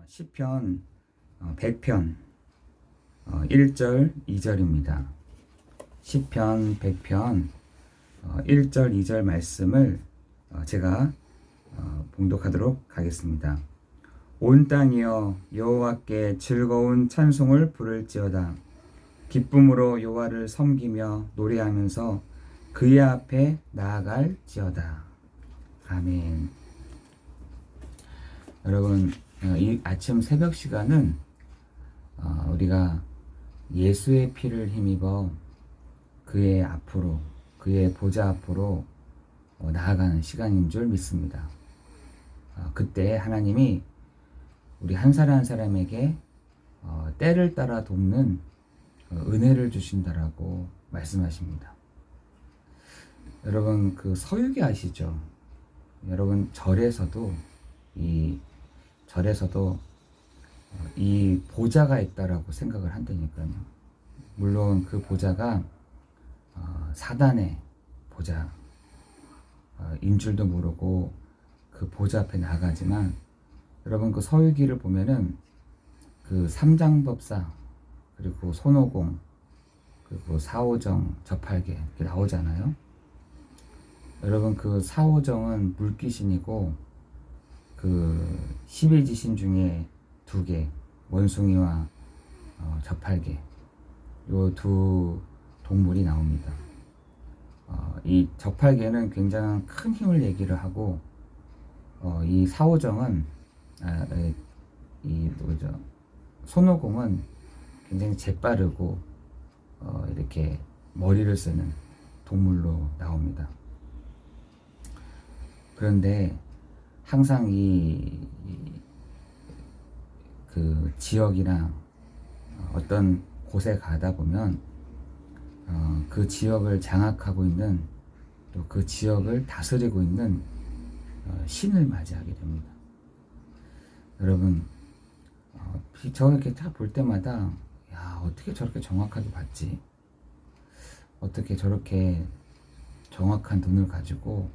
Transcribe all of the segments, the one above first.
시편 100편 1절 2절입니다. 시편 100편 1절 2절 말씀을 제가 봉독하도록 하겠습니다. 온 땅이여 여호와께 즐거운 찬송을 부를지어다. 기쁨으로 여호와를 섬기며 노래하면서 그의 앞에 나아갈지어다. 아멘. 여러분, 이 아침 새벽 시간은 우리가 예수의 피를 힘입어 그의 앞으로, 그의 보좌 앞으로 나아가는 시간인 줄 믿습니다. 그때 하나님이 우리 한 사람 한 사람에게 때를 따라 돕는 은혜를 주신다라고 말씀하십니다. 여러분, 그 서유기 아시죠? 여러분, 절에서도 이 보좌가 있다라고 생각을 한다니까요. 물론 그 보좌가 사단의 보좌 인 줄도 모르고 그 보좌 앞에 나가지만, 여러분 그 서유기를 보면은 그 삼장법사 그리고 손오공 그리고 사오정 저팔계 이렇게 나오잖아요. 여러분 그 사오정은 물귀신이고 그 11지신 중에 2개, 원숭이와 저팔계, 요 두 동물이 나옵니다. 이 저팔계는 굉장히 큰 힘을 얘기를 하고, 이 사오정은 손오공은 굉장히 재빠르고 이렇게 머리를 쓰는 동물로 나옵니다. 그런데 항상 그 지역이나 어떤 곳에 가다 보면 그 지역을 장악하고 있는, 또 그 지역을 다스리고 있는 신을 맞이하게 됩니다. 여러분, 저렇게 딱 볼 때마다, 야, 어떻게 저렇게 정확하게 봤지? 어떻게 저렇게 정확한 눈을 가지고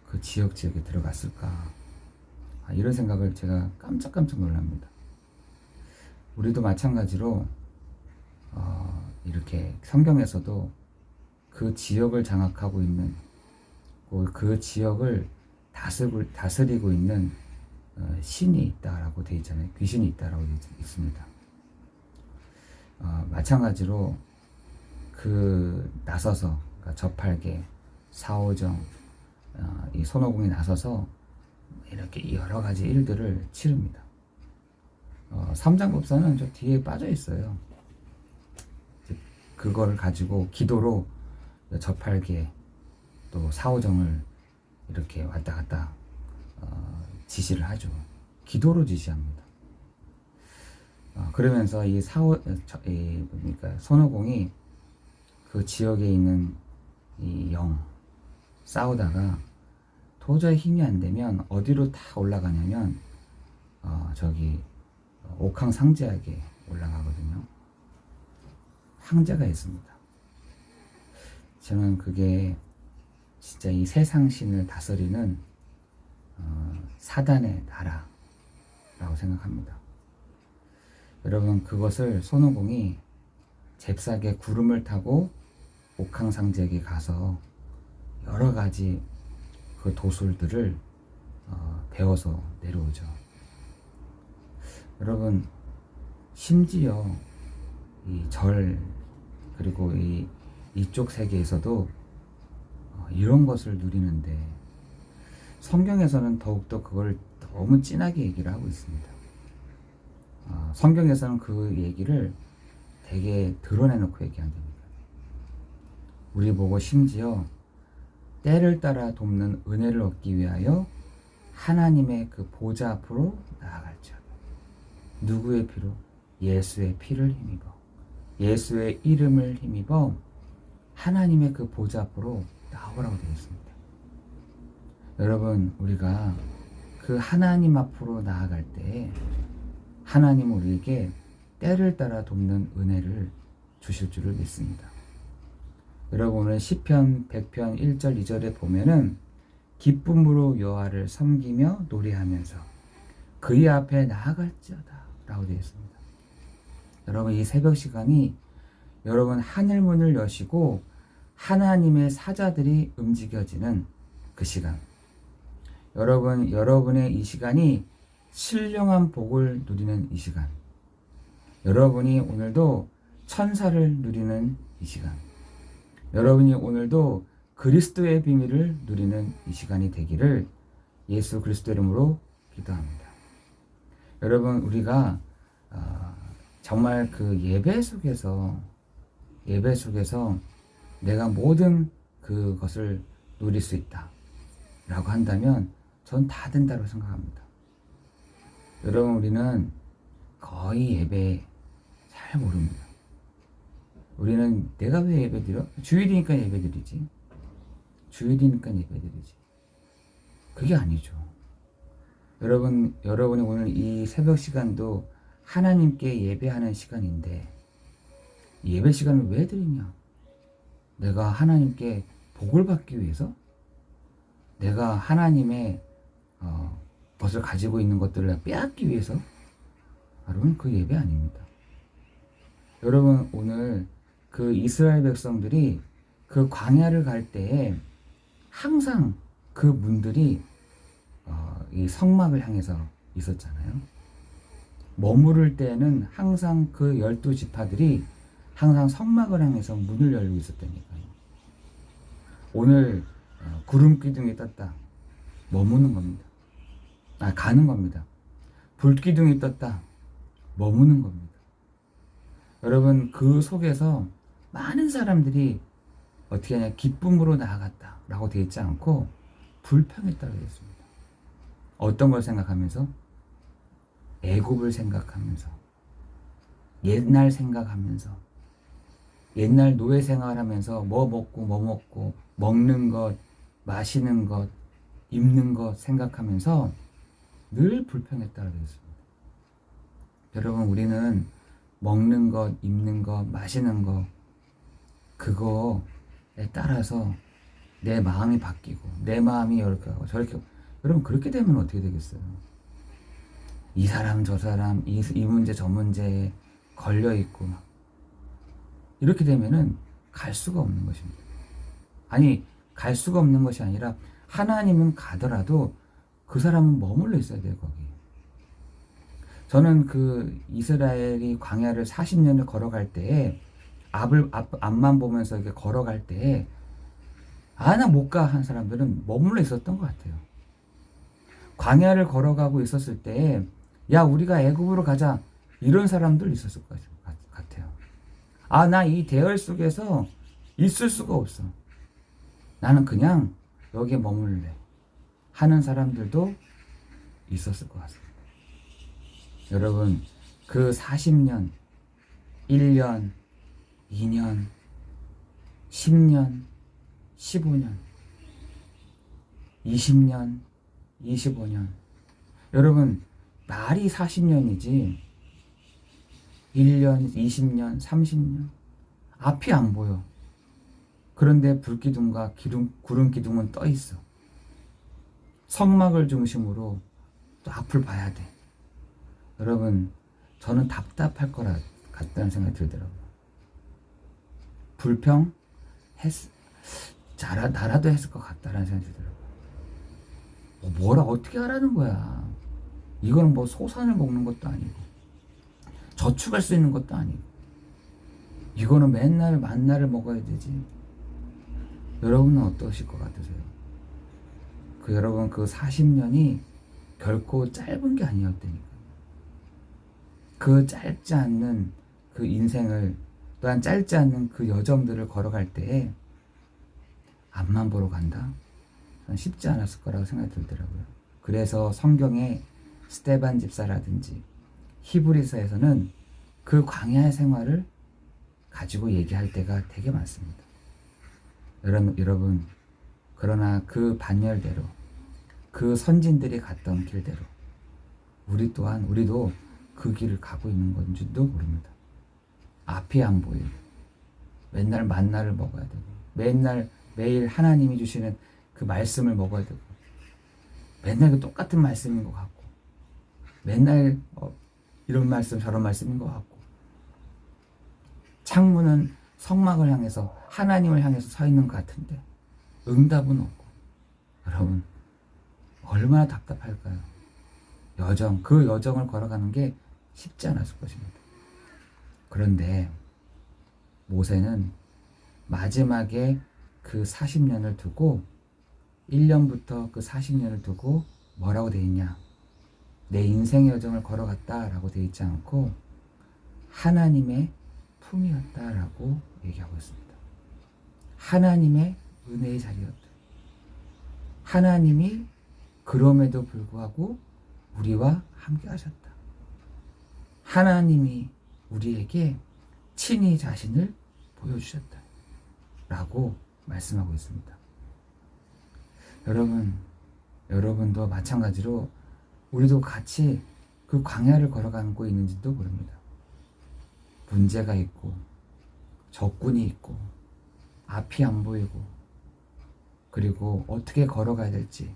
그 지역에 들어갔을까? 이런 생각을 제가 깜짝 놀랍니다. 우리도 마찬가지로 이렇게 성경에서도 그 지역을 장악하고 있는, 그 지역을 다스리고 있는 신이 있다라고 되어 있잖아요. 귀신이 있다라고 되어 있습니다. 마찬가지로 그 나서서, 그러니까 저팔계, 사오정, 이 손오공이 나서서 이렇게 여러 가지 일들을 치릅니다. 삼장법사는 저 뒤에 빠져 있어요. 그거를 가지고 기도로 저팔계 또 사오정을 이렇게 왔다 갔다 지시를 하죠. 기도로 지시합니다. 그러면서 이 손오공이 그 지역에 있는 이 영 싸우다가 도저히 힘이 안 되면 어디로 다 올라가냐면 저기 옥황상제에게 올라가거든요. 황제가 있습니다. 저는 그게 진짜 이 세상 신을 다스리는 사단의 나라라고 생각합니다. 여러분, 그것을 손오공이 잽싸게 구름을 타고 옥황상제에게 가서 여러 가지 그 도술들을 배워서 내려오죠. 여러분, 심지어 이 절 그리고 이쪽 세계에서도 이런 것을 누리는데, 성경에서는 더욱더 그걸 너무 진하게 얘기를 하고 있습니다. 성경에서는 그 얘기를 되게 드러내놓고 얘기한답니다. 우리 보고 심지어 때를 따라 돕는 은혜를 얻기 위하여 하나님의 그 보좌 앞으로 나아갈지어다. 누구의 피로? 예수의 피를 힘입어, 예수의 이름을 힘입어 하나님의 그 보좌 앞으로 나오라고 되어 있습니다. 여러분, 우리가 그 하나님 앞으로 나아갈 때 하나님은 우리에게 때를 따라 돕는 은혜를 주실 줄을 믿습니다. 여러분, 오늘 시편 100편 1절 2절에 보면은 기쁨으로 여호와를 섬기며 노래하면서 그의 앞에 나아갈지어다 라고 되어 있습니다. 여러분, 이 새벽 시간이 여러분 하늘문을 여시고 하나님의 사자들이 움직여지는 그 시간, 여러분의 이 시간이 신령한 복을 누리는 이 시간, 여러분이 오늘도 천사를 누리는 이 시간, 여러분이 오늘도 그리스도의 비밀을 누리는 이 시간이 되기를 예수 그리스도 이름으로 기도합니다. 여러분, 우리가 정말 그 예배 속에서 내가 모든 그것을 누릴 수 있다 라고 한다면 전 다 된다고 생각합니다. 여러분, 우리는 거의 예배 잘 모릅니다. 우리는 내가 왜 예배 드려? 주일이니까 예배 드리지. 그게 아니죠. 여러분이 오늘 이 새벽 시간도 하나님께 예배하는 시간인데, 예배 시간을 왜 드리냐? 내가 하나님께 복을 받기 위해서? 내가 하나님의 것을 가지고 있는 것들을 빼앗기 위해서? 여러분, 그 예배 아닙니다. 여러분, 오늘 그 이스라엘 백성들이 그 광야를 갈 때에 항상 그 문들이 이 성막을 향해서 있었잖아요. 머무를 때는 항상 그 12지파들이 항상 성막을 향해서 문을 열고 있었다니까요. 오늘 구름 기둥이 떴다. 머무는 겁니다. 가는 겁니다. 불 기둥이 떴다. 머무는 겁니다. 여러분, 그 속에서 많은 사람들이 어떻게 하냐, 기쁨으로 나아갔다 라고 되어 있지 않고 불평했다고 되어 있습니다. 어떤 걸 생각하면서? 애굽을 생각하면서, 옛날 생각하면서, 옛날 노예 생활하면서 뭐 먹고 먹는 것, 마시는 것, 입는 것 생각하면서 늘 불평했다고 되어 있습니다. 여러분, 우리는 먹는 것, 입는 것, 마시는 것, 그거에 따라서 내 마음이 바뀌고, 내 마음이 이렇게 하고 저렇게 하고, 여러분, 그렇게 되면 어떻게 되겠어요? 이 사람 저 사람, 이 문제 저 문제에 걸려있고 막 이렇게 되면은 갈 수가 없는 것입니다. 아니, 갈 수가 없는 것이 아니라 하나님은 가더라도 그 사람은 머물러 있어야 돼요, 거기. 저는 그 이스라엘이 광야를 40년을 걸어갈 때에 앞만 보면서 이렇게 걸어갈 때에 나 못 가 한 사람들은 머물러 있었던 것 같아요. 광야를 걸어가고 있었을 때에 야, 우리가 애굽으로 가자, 이런 사람들 있었을 것 같아요. 나 이 대열 속에서 있을 수가 없어. 나는 그냥 여기에 머물래 하는 사람들도 있었을 것 같습니다. 여러분, 그 40년, 1년, 2년, 10년, 15년, 20년, 25년. 여러분, 날이 40년이지 1년, 20년, 30년 앞이 안 보여. 그런데 불기둥과 구름 기둥은 떠 있어. 성막을 중심으로 또 앞을 봐야 돼. 여러분, 저는 답답할 거라 같다는 생각이 들더라고요. 불평? 나라도 했을 것 같다라는 생각이 들더라고요. 뭐라 어떻게 하라는 거야. 이거는 뭐 소산을 먹는 것도 아니고 저축할 수 있는 것도 아니고 이거는 맨날 만나를 먹어야 되지. 여러분은 어떠실 것 같으세요? 여러분, 그 40년이 결코 짧은 게 아니었다니까. 그 짧지 않는 그 인생을, 또한 짧지 않는 그 여정들을 걸어갈 때에 앞만 보러 간다? 저는 쉽지 않았을 거라고 생각이 들더라고요. 그래서 성경에 스데반 집사라든지 히브리서에서는 그 광야의 생활을 가지고 얘기할 때가 되게 많습니다. 여러분, 그러나 그 반열대로, 그 선진들이 갔던 길대로 우리도 그 길을 가고 있는 건지도 모릅니다. 앞이 안 보이고 맨날 만나를 먹어야 되고 매일 하나님이 주시는 그 말씀을 먹어야 되고 맨날 그 똑같은 말씀인 것 같고 맨날 이런 말씀 저런 말씀인 것 같고, 창문은 성막을 향해서 하나님을 향해서 서 있는 것 같은데 응답은 없고, 여러분 얼마나 답답할까요? 그 여정을 걸어가는 게 쉽지 않았을 것입니다. 그런데 모세는 마지막에 그 40년을 두고, 1년부터 그 40년을 두고 뭐라고 되어 있냐? 내 인생의 여정을 걸어갔다라고 되어 있지 않고 하나님의 품이었다라고 얘기하고 있습니다. 하나님의 은혜의 자리였다. 하나님이 그럼에도 불구하고 우리와 함께 하셨다. 하나님이 우리에게 친히 자신을 보여주셨다 라고 말씀하고 있습니다. 여러분도 마찬가지로 우리도 같이 그 광야를 걸어가고 있는지도 모릅니다. 문제가 있고 적군이 있고 앞이 안 보이고, 그리고 어떻게 걸어가야 될지,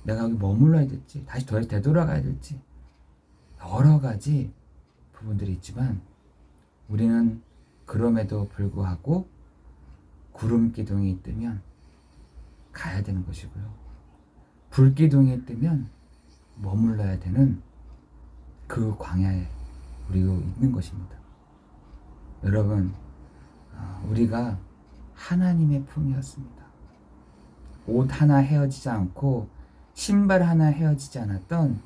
내가 여기 머물러야 될지, 다시 되돌아가야 될지, 여러 가지 부분들이 있지만 우리는 그럼에도 불구하고 구름 기둥이 뜨면 가야 되는 것이고요, 불 기둥이 뜨면 머물러야 되는 그 광야에 우리가 있는 것입니다. 여러분, 우리가 하나님의 품이었습니다. 옷 하나 헤어지지 않고 신발 하나 헤어지지 않았던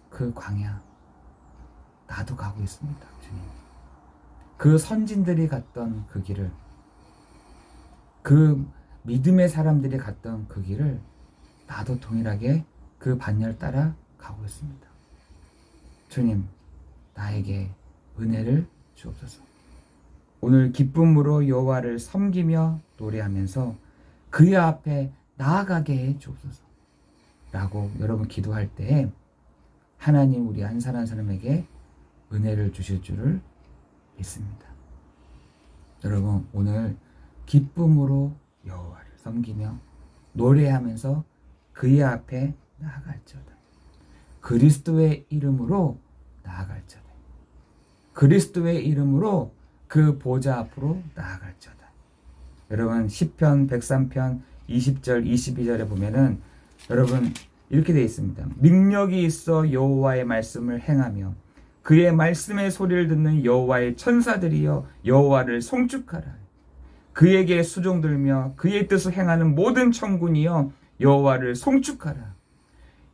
그 광야, 나도 가고 있습니다. 주님, 그 선진들이 갔던 그 길을, 그 믿음의 사람들이 갔던 그 길을 나도 동일하게 그 반열 따라 가고 있습니다. 주님, 나에게 은혜를 주옵소서. 오늘 기쁨으로 여호와를 섬기며 노래하면서 그의 앞에 나아가게 해 주옵소서 라고 여러분 기도할 때 하나님 우리 한 사람 한 사람에게 은혜를 주실 줄을 믿습니다. 여러분, 오늘 기쁨으로 여호와를 섬기며 노래하면서 그의 앞에 나아갈지어다. 그리스도의 이름으로 나아갈지어다. 그리스도의 이름으로 그 보좌 앞으로 나아갈지어다. 여러분, 시편 103편 20절 22절에 보면은 여러분 이렇게 되어 있습니다. 능력이 있어 여호와의 말씀을 행하며 그의 말씀의 소리를 듣는 여호와의 천사들이여 여호와를 송축하라. 그에게 수종들며 그의 뜻을 행하는 모든 천군이여 여호와를 송축하라.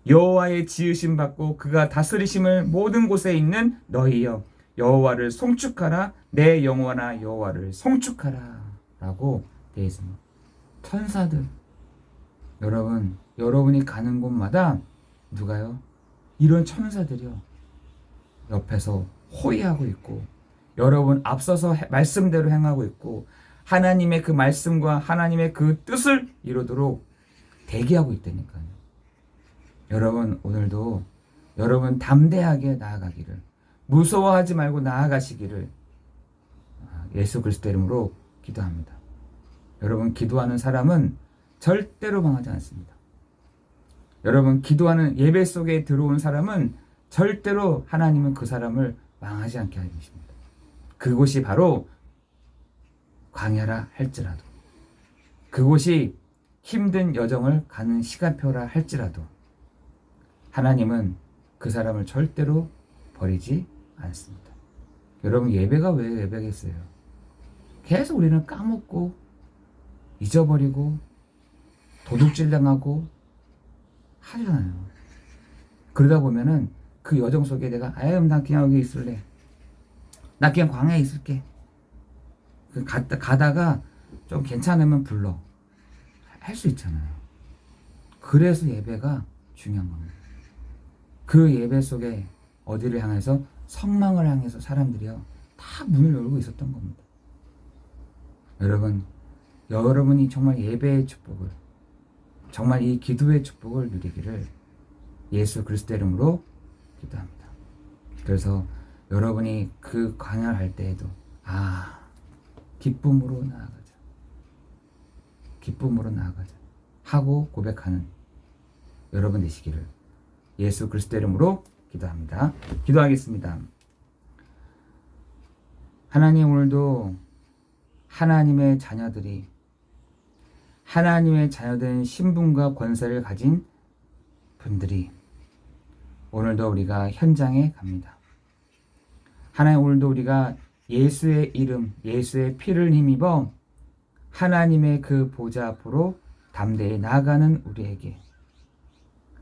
여호와의 지으심 받고 그가 다스리심을 모든 곳에 있는 너희여 여호와를 송축하라. 내 영혼아 여호와를 송축하라 라고 되어 있습니다. 천사들, 여러분이 가는 곳마다 누가요? 이런 천사들이요, 옆에서 호위하고 있고, 여러분 앞서서 말씀대로 행하고 있고, 하나님의 그 말씀과 하나님의 그 뜻을 이루도록 대기하고 있다니까요. 여러분, 오늘도 여러분 담대하게 나아가기를, 무서워하지 말고 나아가시기를 예수 그리스도 이름으로 기도합니다. 여러분, 기도하는 사람은 절대로 망하지 않습니다. 여러분, 기도하는 예배 속에 들어온 사람은 절대로 하나님은 그 사람을 망하지 않게 하십니다. 그곳이 바로 광야라 할지라도, 그곳이 힘든 여정을 가는 시간표라 할지라도 하나님은 그 사람을 절대로 버리지 않습니다. 여러분, 예배가 왜 예배겠어요? 계속 우리는 까먹고 잊어버리고 도둑질 당하고 하잖아요. 그러다 보면은 그 여정 속에 내가 나 그냥 여기 있을래, 나 그냥 광야에 있을게, 가다가 좀 괜찮으면 불러 할 수 있잖아요. 그래서 예배가 중요한 겁니다. 그 예배 속에 어디를 향해서, 성망을 향해서 사람들이요 다 문을 열고 있었던 겁니다. 여러분이 정말 예배의 축복을, 정말 이 기도의 축복을 누리기를 예수 그리스도 이름으로 기도합니다. 그래서 여러분이 그 광야를 할 때에도 기쁨으로 나아가자, 기쁨으로 나아가자 하고 고백하는 여러분 되시기를 예수 그리스도 이름으로 기도합니다. 기도하겠습니다. 하나님, 오늘도 하나님의 자녀들이 하나님의 자녀된 신분과 권세를 가진 분들이 오늘도 우리가 현장에 갑니다. 하나님, 오늘도 우리가 예수의 이름, 예수의 피를 힘입어 하나님의 그 보좌 앞으로 담대히 나아가는 우리에게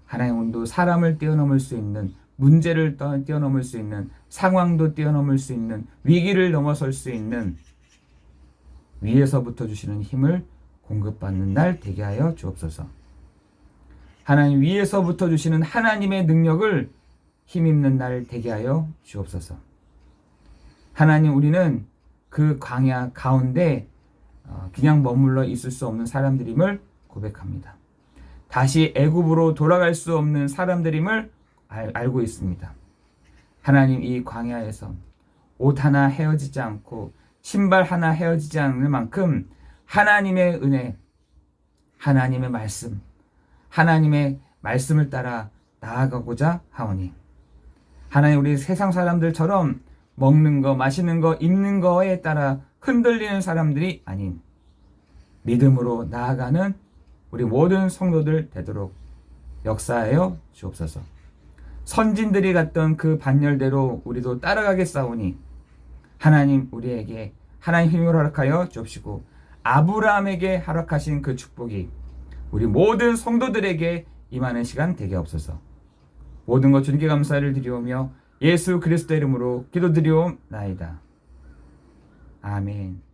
하나님, 오늘도 사람을 뛰어넘을 수 있는, 문제를 뛰어넘을 수 있는, 상황도 뛰어넘을 수 있는, 위기를 넘어설 수 있는 위에서부터 주시는 힘을 공급받는 날 되게 하여 주옵소서. 하나님, 위에서부터 주시는 하나님의 능력을 힘입는 날 되게 하여 주옵소서. 하나님, 우리는 그 광야 가운데 그냥 머물러 있을 수 없는 사람들임을 고백합니다. 다시 애굽으로 돌아갈 수 없는 사람들임을 알고 있습니다. 하나님, 이 광야에서 옷 하나 헤어지지 않고 신발 하나 헤어지지 않을 만큼 하나님의 은혜, 하나님의 말씀, 하나님의 말씀을 따라 나아가고자 하오니 하나님, 우리 세상 사람들처럼 먹는 거, 마시는 거, 입는 거에 따라 흔들리는 사람들이 아닌 믿음으로 나아가는 우리 모든 성도들 되도록 역사하여 주옵소서. 선진들이 갔던 그 반열대로 우리도 따라가겠사오니 하나님, 우리에게 하나님 힘을 허락하여 주옵시고 아브라함에게 허락하신 그 축복이 우리 모든 성도들에게 임하는 시간 되게 없소서. 모든 것 주님께 감사를 드리오며 예수 그리스도 이름으로 기도드리옵나이다. 아멘.